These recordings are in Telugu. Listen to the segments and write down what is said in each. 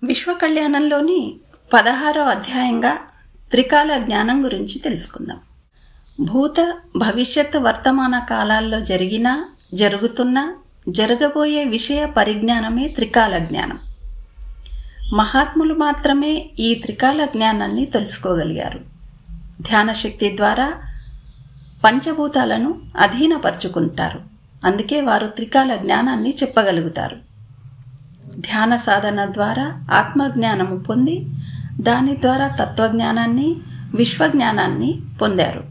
విశ్వకళ్యాణంలోని 16వ అధ్యాయంగా త్రికాల జ్ఞానం గురించి తెలుసుకుందాం. భూత భవిష్యత్ వర్తమాన కాలాల్లో జరిగిన, జరుగుతున్న, జరగబోయే విషయ పరిజ్ఞానమే త్రికాల జ్ఞానం. మహాత్ములు మాత్రమే ఈ త్రికాల జ్ఞానాన్ని తెలుసుకోగలిగారు. ధ్యానశక్తి ద్వారా పంచభూతాలను అధీనపరుచుకుంటారు. అందుకే వారు త్రికాల జ్ఞానాన్ని చెప్పగలుగుతారు. ధ్యాన సాధన ద్వారా ఆత్మజ్ఞానము పొంది దాని ద్వారా తత్వజ్ఞానాన్ని, విశ్వజ్ఞానాన్ని పొందారు.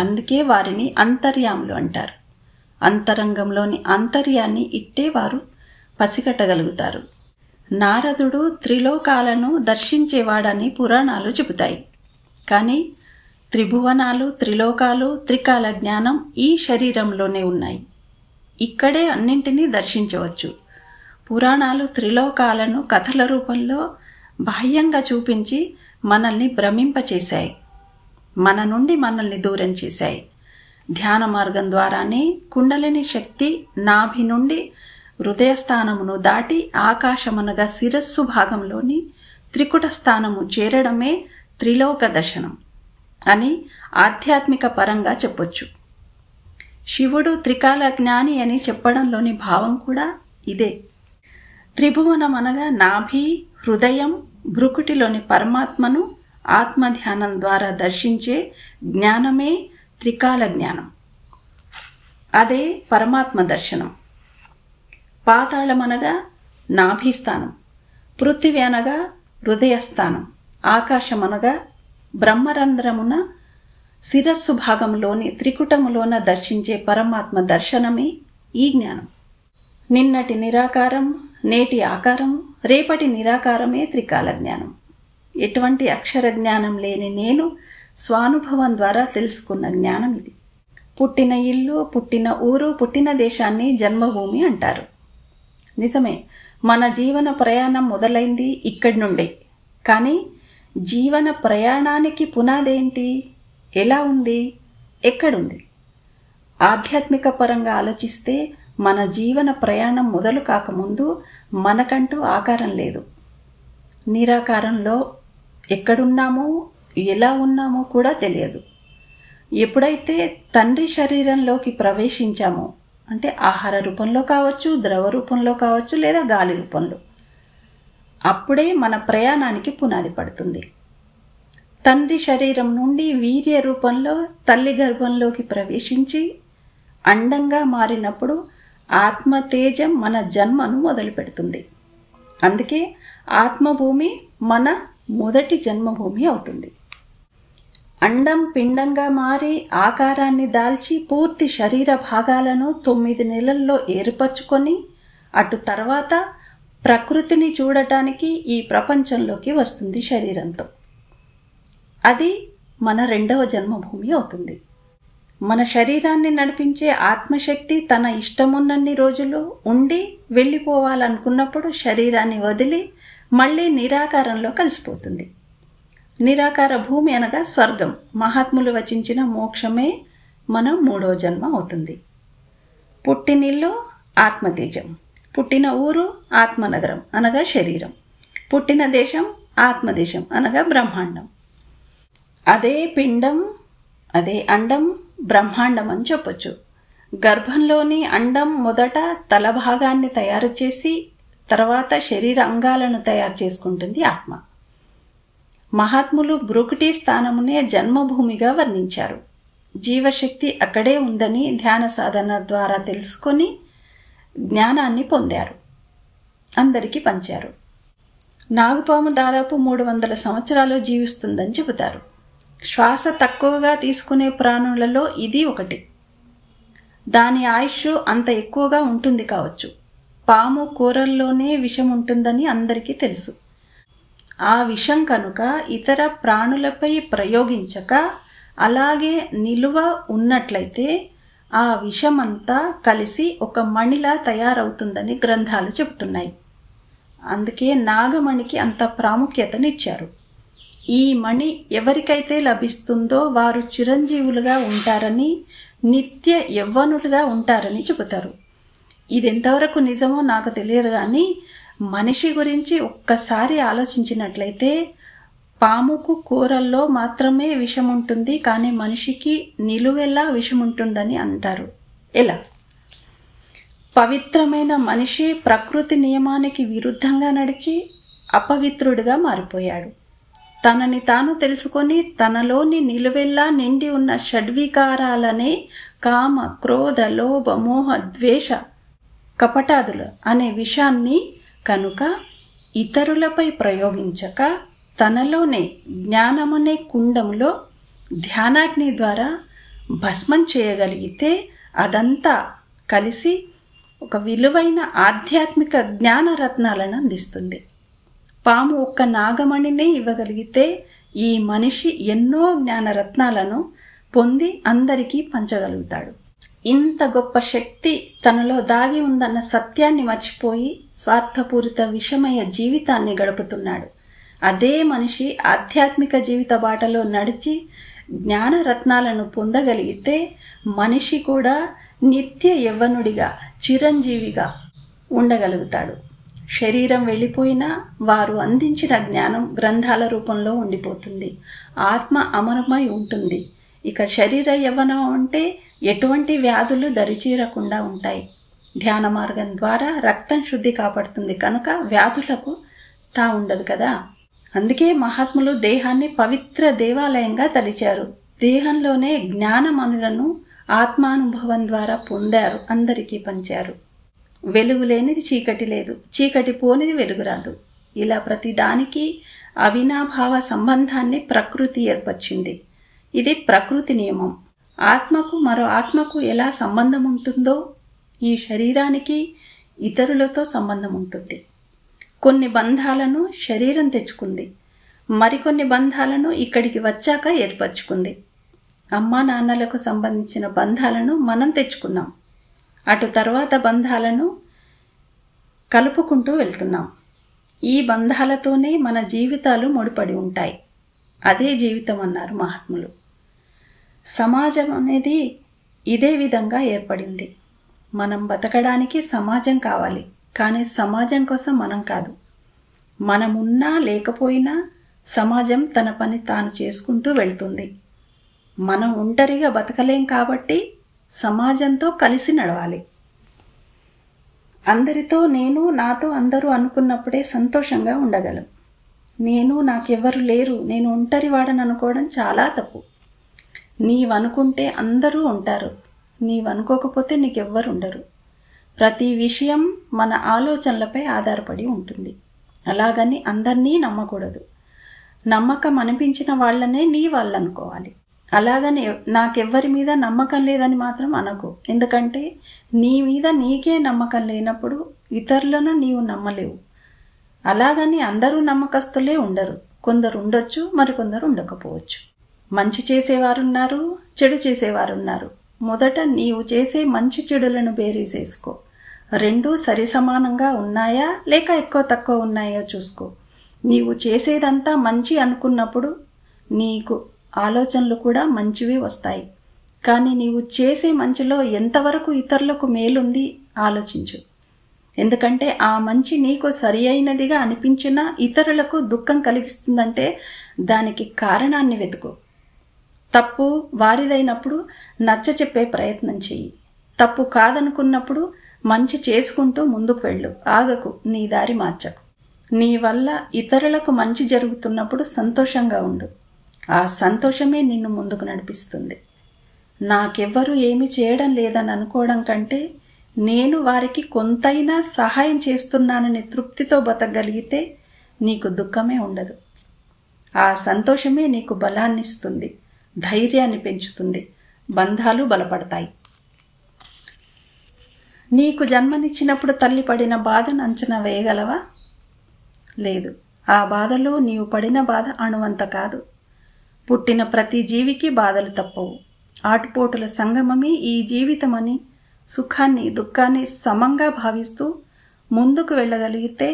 అందుకే వారిని అంతర్యాములు అంటారు. అంతరంగంలోని అంతర్యాన్ని ఇట్టే వారు పసిగట్టగలుగుతారు. నారదుడు త్రిలోకాలను దర్శించేవాడని పురాణాలు చెబుతాయి. కానీ త్రిభువనాలు, త్రిలోకాలు, త్రికాల జ్ఞానం ఈ శరీరంలోనే ఉన్నాయి. ఇక్కడే అన్నింటినీ దర్శించవచ్చు. పురాణాలు త్రిలోకాలను కథల రూపంలో బాహ్యంగా చూపించి మనల్ని భ్రమింపచేశాయి. మన నుండి మనల్ని దూరం చేశాయి. ధ్యాన మార్గం ద్వారానే కుండలిని శక్తి నాభి నుండి హృదయస్థానమును దాటి ఆకాశమనగా శిరస్సు భాగంలోని త్రికుట స్థానము చేరడమే త్రిలోక దర్శనం అని ఆధ్యాత్మిక పరంగా చెప్పొచ్చు. శివుడు త్రికాల జ్ఞాని అని చెప్పడంలోని భావం కూడా ఇదే. త్రిభువనం అనగా నాభి, హృదయం, భ్రుకుటిలోని పరమాత్మను ఆత్మధ్యానం ద్వారా దర్శించే జ్ఞానమే త్రికాల జ్ఞానం. అదే పరమాత్మ దర్శనం. పాతాళమనగా నాభిస్థానం, పృథివీ అనగా హృదయస్థానం, ఆకాశమనగా బ్రహ్మరంధ్రమున శిరస్సు భాగంలోని త్రికుటములోన దర్శించే పరమాత్మ దర్శనమే ఈ జ్ఞానం. నిన్నటి నిరాకారం, నేటి ఆకారం, రేపటి నిరాకారమే త్రికాల జ్ఞానం. ఎటువంటి అక్షర జ్ఞానం లేని నేను స్వానుభవం ద్వారా తెలుసుకున్న జ్ఞానం ఇది. పుట్టిన ఇల్లు, పుట్టిన ఊరు, పుట్టిన దేశాన్ని జన్మభూమి అంటారు. నిజమే, మన జీవన ప్రయాణం మొదలైంది ఇక్కడి నుండే. కానీ జీవన ప్రయాణానికి పునాదేంటి? ఎలా ఉంది? ఎక్కడుంది? ఆధ్యాత్మిక పరంగా ఆలోచిస్తే మన జీవన ప్రయాణం మొదలు కాకముందు మనకంటూ ఆకారం లేదు. నిరాకారంలో ఎక్కడున్నామో, ఎలా ఉన్నామో కూడా తెలియదు. ఎప్పుడైతే తండ్రి శరీరంలోకి ప్రవేశించామో, అంటే ఆహార రూపంలో కావచ్చు, ద్రవ రూపంలో కావచ్చు, లేదా గాలి రూపంలో, అప్పుడే మన ప్రయాణానికి పునాది పడుతుంది. తండ్రి శరీరం నుండి వీర్య రూపంలో తల్లి గర్భంలోకి ప్రవేశించి అండంగా మారినప్పుడు ఆత్మతేజం మన జన్మను మొదలు పెడుతుంది. అందుకే ఆత్మభూమి మన మొదటి జన్మభూమి అవుతుంది. అండం పిండంగా మారి ఆకారాన్ని దాల్చి పూర్తి శరీర భాగాలను 9 నెలల్లో ఏర్పరచుకొని అటు తర్వాత ప్రకృతిని చూడటానికి ఈ ప్రపంచంలోకి వస్తుంది శరీరంతో. అది మన 2వ జన్మభూమి అవుతుంది. మన శరీరాన్ని నడిపించే ఆత్మశక్తి తన ఇష్టమున్నన్ని రోజులు ఉండి వెళ్ళిపోవాలనుకున్నప్పుడు శరీరాన్ని వదిలి మళ్ళీ నిరాకారంలో కలిసిపోతుంది. నిరాకార భూమి అనగా స్వర్గం. మహాత్ములు వచించిన మోక్షమే మన 3వ జన్మ అవుతుంది. పుట్టినిల్లు ఆత్మతేజం, పుట్టిన ఊరు ఆత్మనగరం అనగా శరీరం, పుట్టిన దేశం ఆత్మదేశం అనగా బ్రహ్మాండం. అదే పిండం, అదే అండం, బ్రహ్మాండం అని చెప్పొచ్చు. గర్భంలోని అండం మొదట తల భాగాన్ని తయారు చేసి తర్వాత శరీర అంగాలను తయారు చేసుకుంటుంది ఆత్మ. మహాత్ములు భ్రుకుటి స్థానమునే జన్మభూమిగా వర్ణించారు. జీవశక్తి అక్కడే ఉందని ధ్యాన సాధన ద్వారా తెలుసుకొని జ్ఞానాన్ని పొందారు, అందరికీ పంచారు. నాగుపాము దాదాపు 300 సంవత్సరాలు జీవిస్తుందని చెబుతారు. శ్వాస తక్కువగా తీసుకునే ప్రాణులలో ఇది ఒకటి. దాని ఆయుష్ అంత ఎక్కువగా ఉంటుంది కావచ్చు. పాము కూరల్లోనే విషం ఉంటుందని అందరికీ తెలుసు. ఆ విషం కనుక ఇతర ప్రాణులపై ప్రయోగించక అలాగే నిలువ ఉన్నట్లయితే ఆ విషమంతా కలిసి ఒక మణిలా తయారవుతుందని గ్రంథాలు చెబుతున్నాయి. అందుకే నాగమణికి అంత ప్రాముఖ్యతనిచ్చారు. ఈ మణి ఎవరికైతే లభిస్తుందో వారు చిరంజీవులుగా ఉంటారని, నిత్య యవ్వనులుగా ఉంటారని చెబుతారు. ఇది ఎంతవరకు నిజమో నాకు తెలియదు, కానీ మనిషి గురించి ఒక్కసారి ఆలోచించినట్లయితే పాముకు కూరల్లో మాత్రమే విషం ఉంటుంది, కానీ మనిషికి నిలువెల్లా విషం ఉంటుందని అంటారు. ఎలా? పవిత్రమైన మనిషి ప్రకృతి నియమానికి విరుద్ధంగా నడిచి అపవిత్రుడిగా మారిపోయాడు. తనని తాను తెలుసుకొని తనలోని నిలువెల్లా నిండి ఉన్న షడ్వికారాలనే కామ, క్రోధ, లోభ, మోహ, ద్వేష, కపటాదులు అనే విషాన్ని కనుక ఇతరులపై ప్రయోగించక తనలోనే జ్ఞానమనే కుండంలో ధ్యానాగ్ని ద్వారా భస్మం చేయగలిగితే అదంతా కలిసి ఒక విలువైన ఆధ్యాత్మిక జ్ఞానరత్నాలను అందిస్తుంది. పాము ఒక్క నాగమణినే ఇవ్వగలిగితే ఈ మనిషి ఎన్నో జ్ఞానరత్నాలను పొంది అందరికీ పంచగలుగుతాడు. ఇంత గొప్ప శక్తి తనలో దాగి ఉందన్న సత్యాన్ని మర్చిపోయి స్వార్థపూరిత విషమయ జీవితాన్ని గడుపుతున్నాడు. అదే మనిషి ఆధ్యాత్మిక జీవిత బాటలో నడిచి జ్ఞానరత్నాలను పొందగలిగితే మనిషి కూడా నిత్య యవ్వనుడిగా, చిరంజీవిగా ఉండగలుగుతాడు. శరీరం వెళ్ళిపోయినా వారు అందించిన జ్ఞానం గ్రంథాల రూపంలో ఉండిపోతుంది. ఆత్మ అమరమై ఉంటుంది. ఇక శరీర యవ్వనం అంటే ఎటువంటి వ్యాధులు దరిచేరకుండా ఉంటాయి. ధ్యాన మార్గం ద్వారా రక్తం శుద్ధి కాపాడుతుంది కనుక వ్యాధులకు ఉండదు కదా. అందుకే మహాత్ములు దేహాన్ని పవిత్ర దేవాలయంగా తలిచారు. దేహంలోనే జ్ఞానమనులను ఆత్మానుభవం ద్వారా పొందారు, అందరికీ పంచారు. వెలుగు లేనిది చీకటి లేదు, చీకటి పోనిది వెలుగు రాదు. ఇలా ప్రతిదానికి అవినాభావ సంబంధాన్ని ప్రకృతి ఏర్పరిచింది. ఇది ప్రకృతి నియమం. ఆత్మకు మరో ఆత్మకు ఎలా సంబంధం ఉంటుందో ఈ శరీరానికి ఇతరులతో సంబంధం ఉంటుంది. కొన్ని బంధాలను శరీరం తెచ్చుకుంది, మరికొన్ని బంధాలను ఇక్కడికి వచ్చాక ఏర్పరచుకుంది. అమ్మా నాన్నలకు సంబంధించిన బంధాలను మనం తెచ్చుకున్నాం, అటు తర్వాత బంధాలను కలుపుకుంటూ వెళ్తున్నాం. ఈ బంధాలతోనే మన జీవితాలు ముడిపడి ఉంటాయి. అదే జీవితం అన్నారు మహాత్ములు. సమాజం అనేది ఇదే విధంగా ఏర్పడింది. మనం బతకడానికి సమాజం కావాలి, కానీ సమాజం కోసం మనం కాదు. మనమున్నా లేకపోయినా సమాజం తన పని తాను చేసుకుంటూ వెళ్తుంది. మనం ఒంటరిగా బతకలేం కాబట్టి సమాజంతో కలిసి నడవాలి. అందరితో నేను, నాతో అందరూ అనుకున్నప్పుడే సంతోషంగా ఉండగలం. నేను, నాకెవ్వరు లేరు, నేను ఒంటరి వాడని అనుకోవడం చాలా తప్పు. నీవనుకుంటే అందరూ ఉంటారు, నీవనుకోకపోతే నీకెవ్వరు ఉండరు. ప్రతి విషయం మన ఆలోచనలపై ఆధారపడి ఉంటుంది. అలాగని అందరినీ నమ్మకూడదు. నమ్మకం అనిపించిన వాళ్ళనే నీ వాళ్ళు అనుకోవాలి. అలాగని నాకెవ్వరి మీద నమ్మకం లేదని మాత్రం అనకు. ఎందుకంటే నీ మీద నీకే నమ్మకం లేనప్పుడు ఇతరులను నీవు నమ్మలేవు. అలాగని అందరూ నమ్మకస్తులే ఉండరు. కొందరు ఉండొచ్చు, మరికొందరు ఉండకపోవచ్చు. మంచి చేసేవారున్నారు, చెడు చేసేవారున్నారు. మొదట నీవు చేసే మంచి చెడులను బేరీసేసుకో. రెండూ సరిసమానంగా ఉన్నాయా లేక ఎక్కువ తక్కువ ఉన్నాయో చూసుకో. నీవు చేసేదంతా మంచి అనుకున్నప్పుడు నీకు ఆలోచనలు కూడా మంచివి వస్తాయి. కానీ నీవు చేసే మంచిలో ఎంతవరకు ఇతరులకు మేలుంది ఆలోచించు. ఎందుకంటే ఆ మంచి నీకు సరి అయినదిగా అనిపించినా ఇతరులకు దుఃఖం కలిగిస్తుందంటే దానికి కారణాన్ని వెతుకు. తప్పు వారిదైనప్పుడు నచ్చ చెప్పే ప్రయత్నం చెయ్యి. తప్పు కాదనుకున్నప్పుడు మంచి చేసుకుంటూ ముందుకు వెళ్ళు. ఆగకు, నీ దారి మార్చకు. నీ వల్ల ఇతరులకు మంచి జరుగుతున్నప్పుడు సంతోషంగా ఉండు. ఆ సంతోషమే నిన్ను ముందుకు నడిపిస్తుంది. నాకెవ్వరూ ఏమీ చేయడం లేదని అనుకోవడం కంటే నేను వారికి కొంతైనా సహాయం చేస్తున్నానని తృప్తితో బతకగలిగితే నీకు దుఃఖమే ఉండదు. ఆ సంతోషమే నీకు బలాన్నిస్తుంది, ధైర్యాన్ని పెంచుతుంది, బంధాలు బలపడతాయి. నీకు జన్మనిచ్చినప్పుడు తల్లి పడిన బాధను అంచనా వేయగలవా? లేదు. ఆ బాధలో నీవు పడిన బాధ అణువంత కాదు. పుట్టిన ప్రతి జీవికి బాధలు తప్పవు. ఆటుపోటుల సంగమమే ఈ జీవితమని సుఖాన్ని దుఃఖాన్ని సమంగా భావిస్తూ ముందుకు వెళ్ళగలిగితే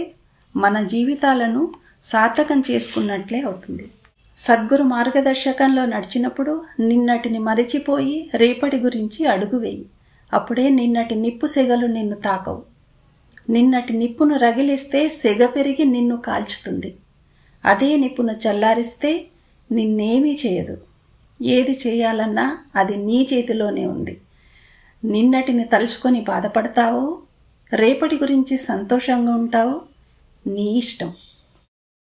మన జీవితాలను సార్థకం చేసుకున్నట్లే అవుతుంది. సద్గురు మార్గదర్శకంలో నడిచినప్పుడు నిన్నటిని మరిచిపోయి రేపటి గురించి అడుగు వేయి. అప్పుడే నిన్నటి నిప్పు సెగలు నిన్ను తాకవు. నిన్నటి నిప్పును రగిలిస్తే సెగ పెరిగి నిన్ను కాల్చుతుంది. అదే నిప్పును చల్లారిస్తే నిన్నేమీ చేయదు. ఏది చేయాలన్నా అది నీ చేతిలోనే ఉంది. నిన్నటిని తలుచుకొని బాధపడతావో, రేపటి గురించి సంతోషంగా ఉంటావో నీ ఇష్టం.